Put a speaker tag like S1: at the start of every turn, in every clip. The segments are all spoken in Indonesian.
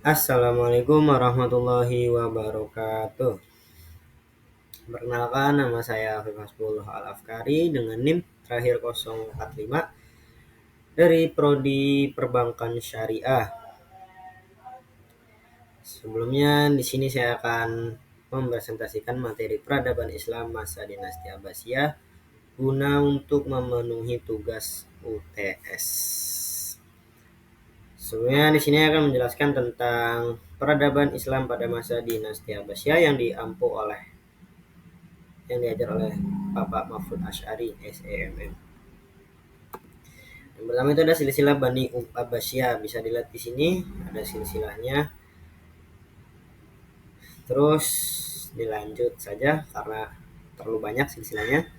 S1: Assalamualaikum warahmatullahi wabarakatuh. Perkenalkan, nama saya Afifah Al-Afkari dengan NIM terakhir 045 dari Prodi Perbankan Syariah. Sebelumnya di sini saya akan mempresentasikan materi peradaban Islam masa dinasti Abbasiyah guna untuk memenuhi tugas UTS. Sebelumnya di sini akan menjelaskan tentang peradaban Islam pada masa dinasti Abbasiyah yang diajar oleh Bapak Mahfud Asy'ari SEMM. Yang pertama itu ada silsilah Bani Abbasiyah, bisa dilihat di sini ada silsilahnya. Terus dilanjut saja karena terlalu banyak silsilahnya.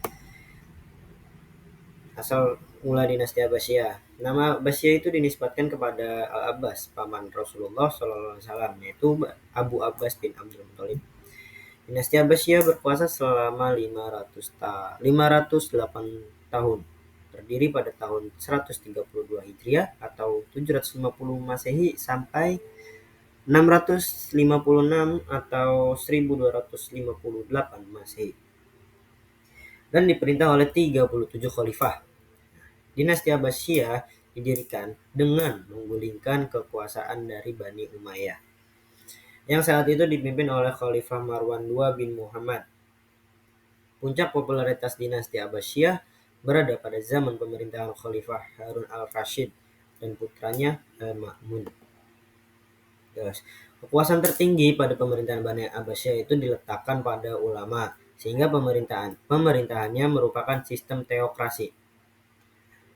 S1: Asal mula dinasti Abbasiyah. Nama Abbasiyah itu dinisbatkan kepada Al-Abbas, paman Rasulullah SAW, yaitu Abu Abbas bin Abdul Muthalib. Dinasti Abbasiyah berkuasa selama 508 tahun, terdiri pada tahun 132 Hijriah atau 750 Masehi sampai 656 atau 1258 Masehi, dan diperintah oleh 37 khalifah. Dinasti Abbasiyah didirikan dengan menggulingkan kekuasaan dari Bani Umayyah, yang saat itu dipimpin oleh Khalifah Marwan II bin Muhammad. Puncak popularitas dinasti Abbasiyah berada pada zaman pemerintahan Khalifah Harun al-Rashid dan putranya Al-Ma'mun. Kekuasaan tertinggi pada pemerintahan Bani Abbasiyah itu diletakkan pada ulama, sehingga pemerintahannya merupakan sistem teokrasi.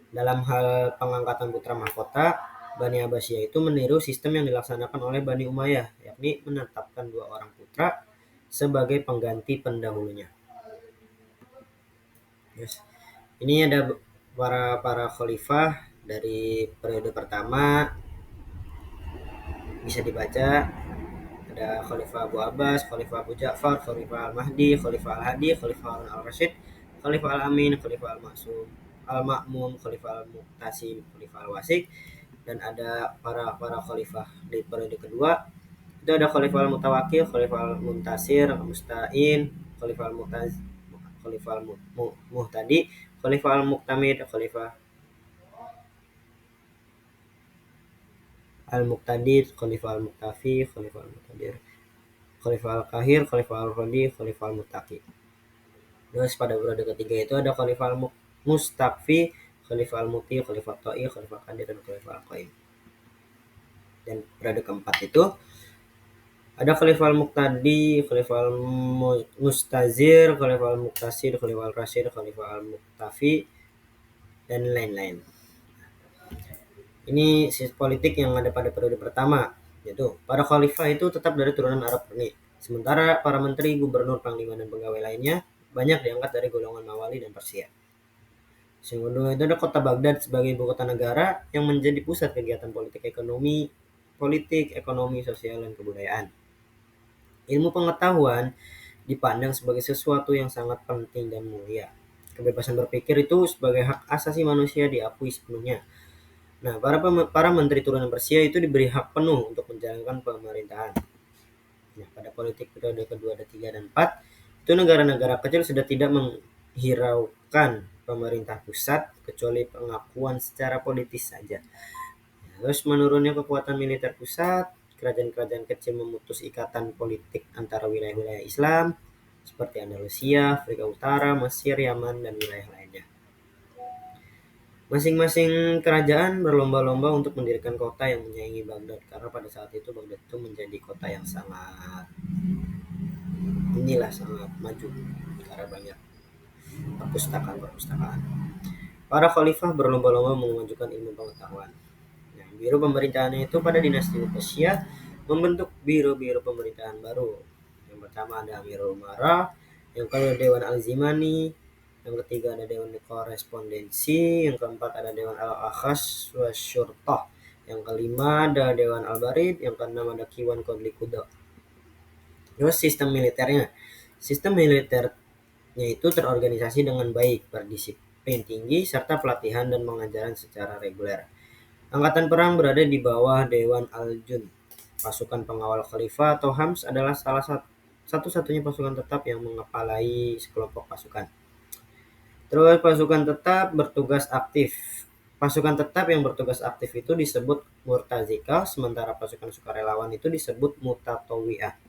S1: Dalam hal pengangkatan putra mahkota, Bani Abbasiyah itu meniru sistem yang dilaksanakan oleh Bani Umayyah, yakni menetapkan 2 orang putra sebagai pengganti pendahulunya. Ini ada para khalifah dari periode pertama, bisa dibaca. Ada Khalifah Abu Abbas, Khalifah Abu Ja'far, Khalifah Al-Mahdi, Khalifah Al-Hadi, Khalifah Harun al-Rashid, Khalifah Al-Amin, Khalifah Al-Maksum, Al-Ma'mun, Khalifah Al-Muqtasim, Khalifah Al-Wasik. Dan ada para khalifah di periode kedua. Itu ada Khalifah Al-Mutawakkil, Khalifah Al-Muntasir, Al-Musta'in, Khalifah Al-Muhtadi, Khalifah Al-Muqtamid, Khalifah Al-Muqtadir, Khalifah Al-Muqtafi, Khalifah Al-Muqtadir, Khalifah Al-Qahir, Khalifah Al-Radi, Khalifah Al-Muttaqi. Terus pada periode ketiga itu ada Khalifah Al-Mustaqfi, Khalifah Al-Muti, Khalifah Ta'i, Khalifah Qadir, dan Khalifah Al-Qaim. Dan periode keempat itu ada Khalifah Al-Muqtadi, Khalifah Al-Mustazir, Khalifah Al-Muqtasir, Khalifah Al-Rasyid, Khalifah Al-Muqtafi, dan lain-lain. Ini sisi politik yang ada pada periode pertama, yaitu para khalifah itu tetap dari turunan Arab Murni. Sementara para menteri, gubernur, panglima, dan pegawai lainnya banyak diangkat dari golongan Mawali dan Persia. Yang kedua itu ada kota Baghdad sebagai ibu kota negara yang menjadi pusat kegiatan politik, ekonomi, sosial, dan kebudayaan. Ilmu pengetahuan dipandang sebagai sesuatu yang sangat penting dan mulia. Kebebasan berpikir itu sebagai hak asasi manusia diakui sepenuhnya. Nah, para menteri turunan Persia itu diberi hak penuh untuk menjalankan pemerintahan. Nah, pada politik periode kedua, 3, dan 4, itu negara-negara kecil sudah tidak menghiraukan pemerintah pusat kecuali pengakuan secara politis saja. Terus menurunnya kekuatan militer pusat, kerajaan-kerajaan kecil memutus ikatan politik antara wilayah-wilayah Islam seperti Andalusia, Afrika Utara, Mesir, Yaman, dan wilayah lainnya. Masing-masing kerajaan berlomba-lomba untuk mendirikan kota yang menyaingi Baghdad, karena pada saat itu Baghdad itu menjadi kota yang sangat maju karena banyak perpustakaan. Para khalifah berlomba-lomba memajukan ilmu pengetahuan. Nah, biro pemerintahannya itu pada dinasti Abbasiyah membentuk biro-biro pemerintahan baru. Yang pertama ada Amirul Umara, yang kedua Dewan Al-Zimani, yang ketiga ada Dewan Korespondensi, yang keempat ada Dewan Al-Akhas wa Syurtah, yang kelima ada Dewan Al-Barid, yang keenam ada Kiwan Qadli Quda. Terus sistem militernya itu terorganisasi dengan baik, berdisiplin tinggi, serta pelatihan dan pengajaran secara reguler. Angkatan perang berada di bawah Dewan Al-Jund. Pasukan pengawal khalifah atau Hams adalah salah satu-satunya pasukan tetap yang mengepalai sekelompok pasukan. Terus pasukan tetap bertugas aktif. Pasukan tetap yang bertugas aktif itu disebut murtazikah, sementara pasukan sukarelawan itu disebut mutatawiyah.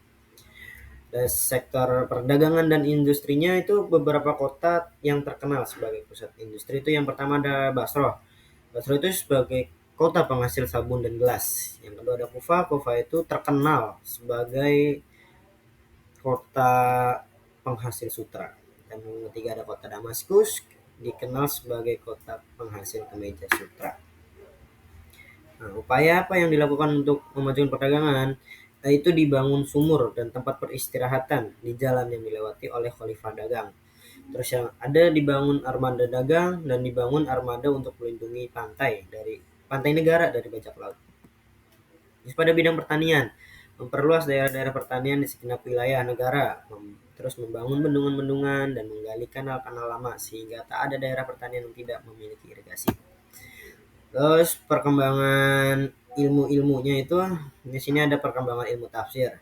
S1: Dan sektor perdagangan dan industrinya itu beberapa kota yang terkenal sebagai pusat industri itu yang pertama ada Basra. Basra itu sebagai kota penghasil sabun dan gelas. Yang kedua ada Kufa. Kufa itu terkenal sebagai kota penghasil sutra. Dan yang ketiga ada kota Damaskus, dikenal sebagai kota penghasil kemeja sutra. Nah, upaya apa yang dilakukan untuk memajukan perdagangan? Yaitu dibangun sumur dan tempat peristirahatan di jalan yang dilewati oleh khalifah dagang. Terus yang ada dibangun armada dagang dan dibangun armada untuk melindungi pantai negara dari bajak laut. Terus pada bidang pertanian, memperluas daerah-daerah pertanian di segenap wilayah negara, terus membangun bendungan-bendungan dan menggali kanal-kanal lama sehingga tak ada daerah pertanian yang tidak memiliki irigasi. Terus perkembangan ilmu-ilmunya itu di sini ada perkembangan ilmu tafsir.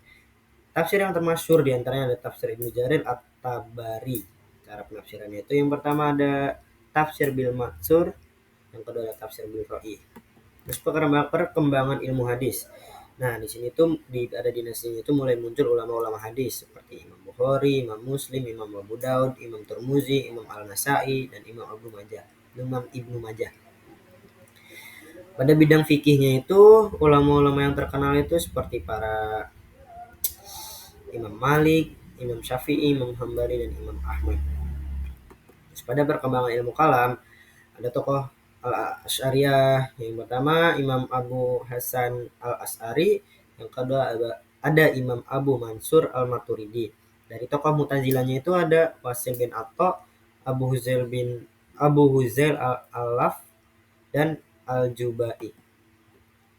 S1: Tafsir yang termasyhur diantaranya ada tafsir Ibnu Jarir At-Tabari. Cara penafsirannya itu yang pertama ada tafsir bil maksur, yang kedua ada tafsir bil ra'i. Terus perkembangan ilmu hadis. Nah, di sini tuh ada dinasti itu mulai muncul ulama-ulama hadis seperti Imam Bukhari, Imam Muslim, Imam Abu Daud, Imam Tirmizi, Imam Al-Nasai, dan Imam Ibnu Majah. Pada bidang fikihnya itu ulama-ulama yang terkenal itu seperti para Imam Malik, Imam Syafi'i, Imam Hambali, dan Imam Ahmad. Terus pada perkembangan ilmu kalam ada tokoh Al-Asy'ariyah. Yang pertama Imam Abu Hasan Al-Asy'ari, yang kedua ada Imam Abu Mansur Al-Maturidi. Dari tokoh Mu'tazilahnya itu ada Wasil bin Atha, Abu Huzail Al-Laf, dan Al-Jubai.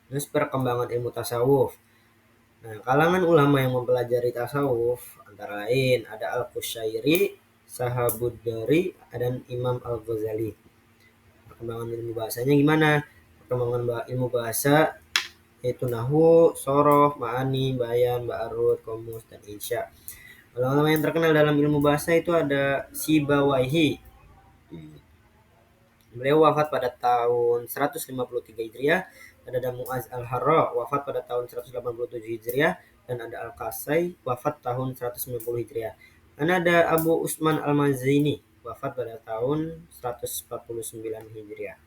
S1: Terus perkembangan ilmu tasawuf. Nah, kalangan ulama yang mempelajari tasawuf antara lain ada Al-Qushairi, Sahabuddari, dan Imam Al-Ghazali. Perkembangan ilmu bahasanya gimana? Perkembangan ilmu bahasa yaitu nahwu, sorof, ma'ani, bayan, ba'arud, komus, dan insya. Ulama yang terkenal dalam ilmu bahasa itu ada Sibawaihi. Beliau wafat pada tahun 153 Hijriah. Ada Mu'az Al-Harra wafat pada tahun 187 Hijriah, dan ada Al-Kasai wafat tahun 190 Hijriah. Dan ada Abu Usman Al-Mazini wafat pada tahun 149 Hijriah.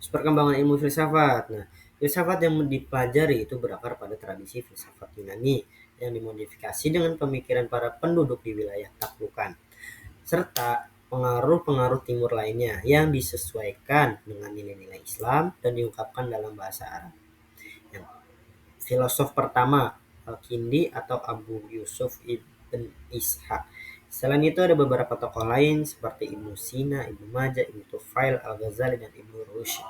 S1: Perkembangan ilmu filsafat. Nah, filsafat yang dipelajari itu berakar pada tradisi filsafat Yunani yang dimodifikasi dengan pemikiran para penduduk di wilayah taklukan, serta pengaruh-pengaruh timur lainnya yang disesuaikan dengan nilai-nilai Islam dan diungkapkan dalam bahasa Arab. Yang filosof pertama Al-Kindi atau Abu Yusuf Ibn Ishaq. Selain itu ada beberapa tokoh lain seperti Ibnu Sina, Ibnu Majah, Ibnu Tufail, Al-Ghazali, dan Ibnu Rushd.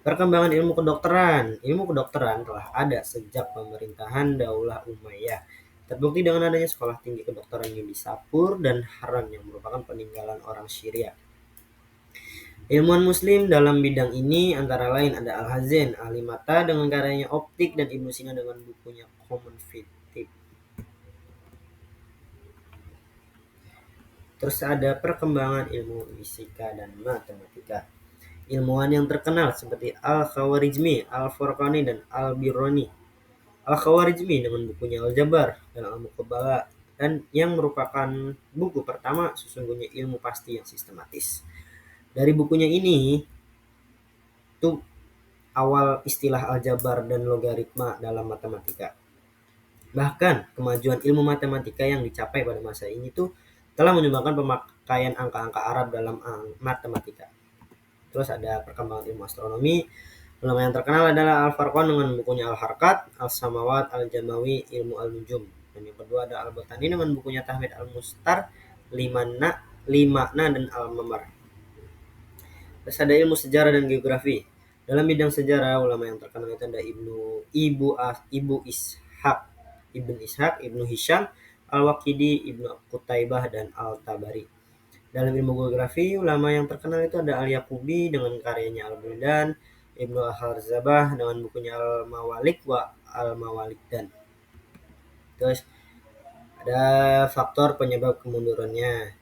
S1: Perkembangan ilmu kedokteran. Ilmu kedokteran telah ada sejak pemerintahan Daulah Umayyah. Terbukti dengan adanya sekolah tinggi kedokteran yang di Sapur dan Haran yang merupakan peninggalan orang Syria. Ilmuwan muslim dalam bidang ini antara lain ada Al-Hazin, ahli mata dengan karyanya Optik, dan Ibnu Sina dengan bukunya Common Fiqh. Terus ada perkembangan ilmu fisika dan matematika. Ilmuwan yang terkenal seperti Al-Khawarizmi, Al-Furqani, dan Al-Biruni. Al-Khawarizmi dengan bukunya Al-Jabar dan Al-Muqabbala, dan yang merupakan buku pertama sesungguhnya ilmu pasti yang sistematis. Dari bukunya ini tuh awal istilah aljabar dan logaritma dalam matematika. Bahkan kemajuan ilmu matematika yang dicapai pada masa ini tuh telah menyumbangkan pemakaian angka-angka Arab dalam matematika. Terus ada perkembangan ilmu astronomi. Ulama yang terkenal adalah Al-Farqan dengan bukunya Al-Harkat, Al-Samawat, Al-Jamawi, Ilmu Al-Nujum. Dan yang kedua ada Al-Botani dengan bukunya Tahmid Al-Mustar, Limana, dan Al-Mamar. Terus ada ilmu sejarah dan geografi. Dalam bidang sejarah, ulama yang terkenal itu ada Ibnu Ishaq, Ibnu Hisham, Al-Waqidi, Ibnu Qutaibah, dan Al-Tabari. Dalam ilmu geografi, ulama yang terkenal itu ada Al-Yaqubi dengan karyanya Al-Buldan, Ibnu Al-Harzabah dengan bukunya Al-Mawalik wa Al-Mawalik. Dan terus ada faktor penyebab kemundurannya.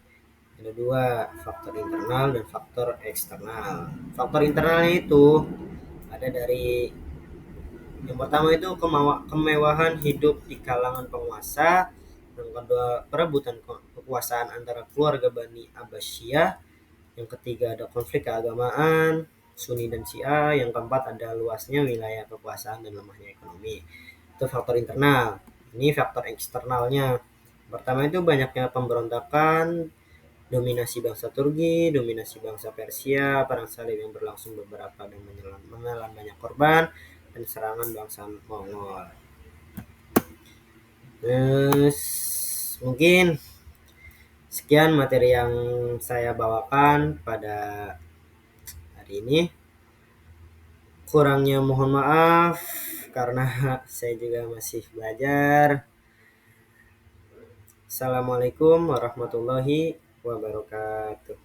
S1: Ada dua, faktor internal dan faktor eksternal. Faktor internalnya itu ada dari yang pertama itu kemewahan hidup di kalangan penguasa, yang kedua perebutan kekuasaan antara keluarga Bani Abbasiyah, yang ketiga ada konflik keagamaan Sunni dan Syiah, yang keempat ada luasnya wilayah kekuasaan dan lemahnya ekonomi. Itu faktor internal. Ini faktor eksternalnya. Pertama itu banyaknya pemberontakan, dominasi bangsa Turki, dominasi bangsa Persia, perang salib yang berlangsung beberapa dan menelan banyak korban, dan serangan bangsa Mongol. Terus mungkin sekian materi yang saya bawakan pada hari ini. Kurangnya mohon maaf karena saya juga masih belajar. Assalamualaikum warahmatullahi wabarakatuh.